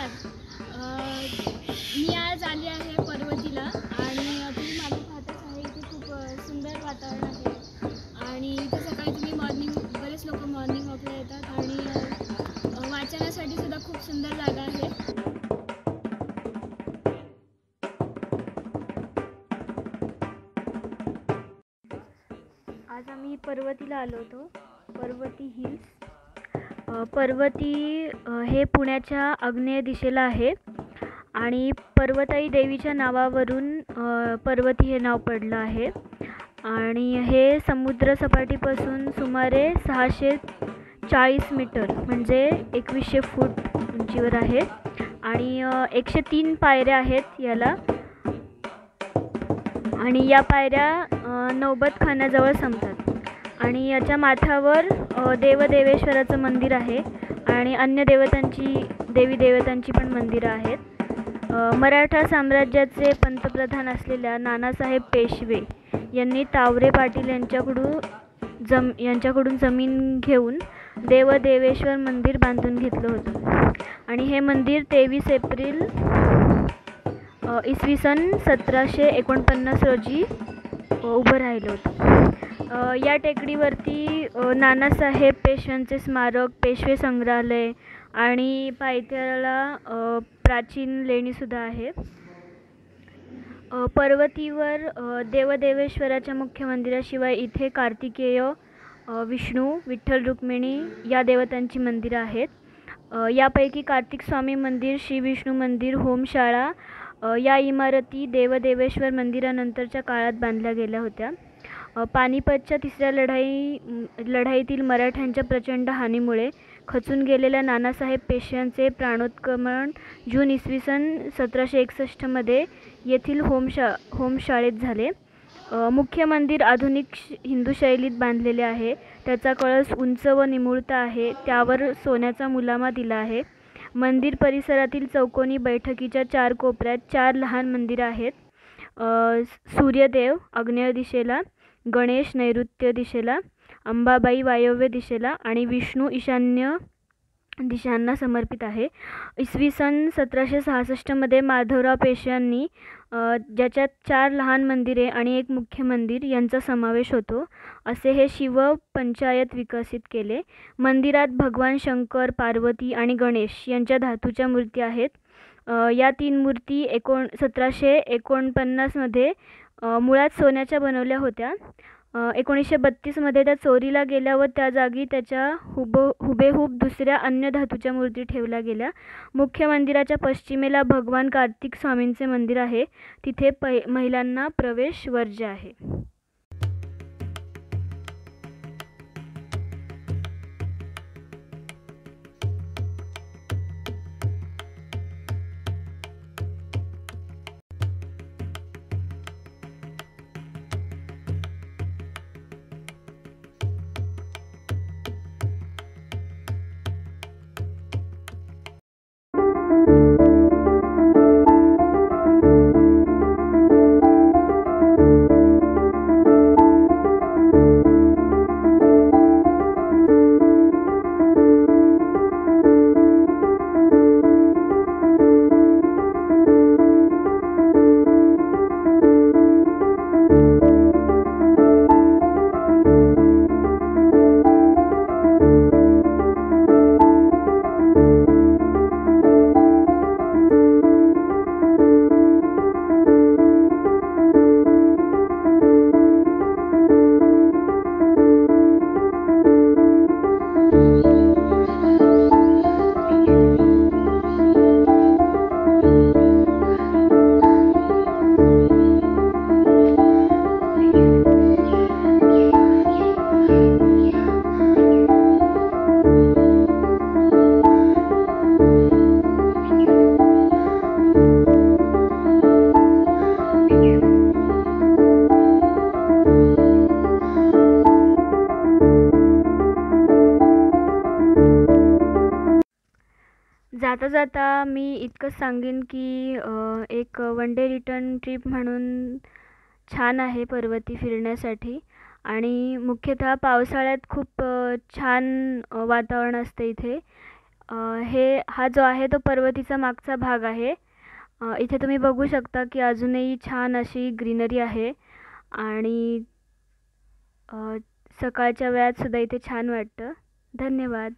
नमस्कार. मी आज आली आहे पर्वतीला आणि तुम्ही मागे पाहतच आहे इथे खूप सुंदर वातावरण आहे आणि इथे सकाळी तुम्ही बरेच लोक मॉर्निंग वॉकला येतात आणि वाचनासाठी सुद्धा खूप सुंदर जागा आहे. आज आम्ही पर्वतीला आलो होतो, पर्वती हिल्स. पर्वती हे पुण्याच्या आग्नेय दिशेला आहे आणि पर्वताई देवीच्या नावावरून पर्वती हे नाव पडलं आहे आणि हे समुद्रसपाटीपासून सुमारे 640 मीटर म्हणजे 2100 फूट उंचीवर आहे आणि 103 पायऱ्या आहेत याला आणि या पायऱ्या नौबतखान्याजवळ संपतात आणि याच्या माथ्यावर देवदेवेश्वराचं मंदिर आहे आणि अन्य देवी देवतांची पण मंदिरं आहेत. मराठा साम्राज्याचे पंतप्रधान असलेल्या नानासाहेब पेशवे यांनी तावरे पाटील यांच्याकडून जमीन घेऊन देवदेवेश्वर मंदिर बांधून घेतलं होतं आणि हे मंदिर 23 एप्रिल इसवी सन 1749 रोजी उभं राहिलं होतं. या टेकडीवरती नानासाहेब पेशव्यांचे स्मारक, पेशवे संग्रहालय आणि पायथ्याला प्राचीन लेणीसुद्धा आहे. पर्वतीवर देवदेवेश्वराच्या मुख्य मंदिराशिवाय इथे कार्तिकेय, विष्णू, विठ्ठल, रुक्मिणी या देवतांची मंदिरं आहेत. यापैकी कार्तिक स्वामी मंदिर, श्री विष्णू मंदिर, होमशाळा या इमारती देवदेवेश्वर मंदिरानंतरच्या काळात बांधल्या गेल्या होत्या. पानिपतच्या तिसऱ्या लढाईतील मराठ्यांच्या प्रचंड हानीमुळे खचून गेलेल्या नानासाहेब पेशव्यांचे प्राणोत्क्रमण जून इसवी सन 1761 येथील होमशाळेत झाले. मुख्य मंदिर आधुनिक हिंदू शैलीत बांधलेले आहे. त्याचा कळस उंच व निमुळता आहे. त्यावर सोन्याचा मुलामा दिला आहे. मंदिर परिसरातील चौकोनी बैठकीच्या 4 कोपऱ्यात 4 लहान मंदिरं आहेत. सूर्यदेव आग्नेय दिशेला, गणेश नैऋत्य दिशेला, अंबाबाई वायव्य दिशेला आणि विष्णू ईशान्य दिशांना समर्पित आहे. इसवी सन 1766 माधवराव पेशव्यांनी ज्याच्यात 4 लहान मंदिरे आणि 1 मुख्य मंदिर यांचा समावेश होतो असे हे शिव पंचायत विकसित केले. मंदिरात भगवान शंकर, पार्वती आणि गणेश यांच्या धातूच्या मूर्ती आहेत. या 3 मूर्ती 1749 मुळात सोन्याच्या बनवल्या होत्या. 1932 त्या चोरीला गेल्या व त्या जागी त्याच्या हुबेहूब दुसऱ्या अन्य धातूच्या मूर्ती ठेवल्या गेल्या. मुख्य मंदिराच्या पश्चिमेला भगवान कार्तिक स्वामींचे मंदिर आहे. तिथे महिलांना प्रवेश वर्ज्य आहे. जाता जाता मी इतकंच सांगेन की एक वन डे रिटर्न ट्रिप म्हणून छान आहे पर्वती फिरण्यासाठी आणि मुख्यतः पावसाळ्यात खूप छान वातावरण असते इथे. हा जो आहे तो पर्वतीचा मागचा भाग आहे. इथे तुम्ही बघू शकता की अजूनही छान अशी ग्रीनरी आहे आणि सकाळच्या वेळात सुद्धा इथे छान वाटतं. धन्यवाद.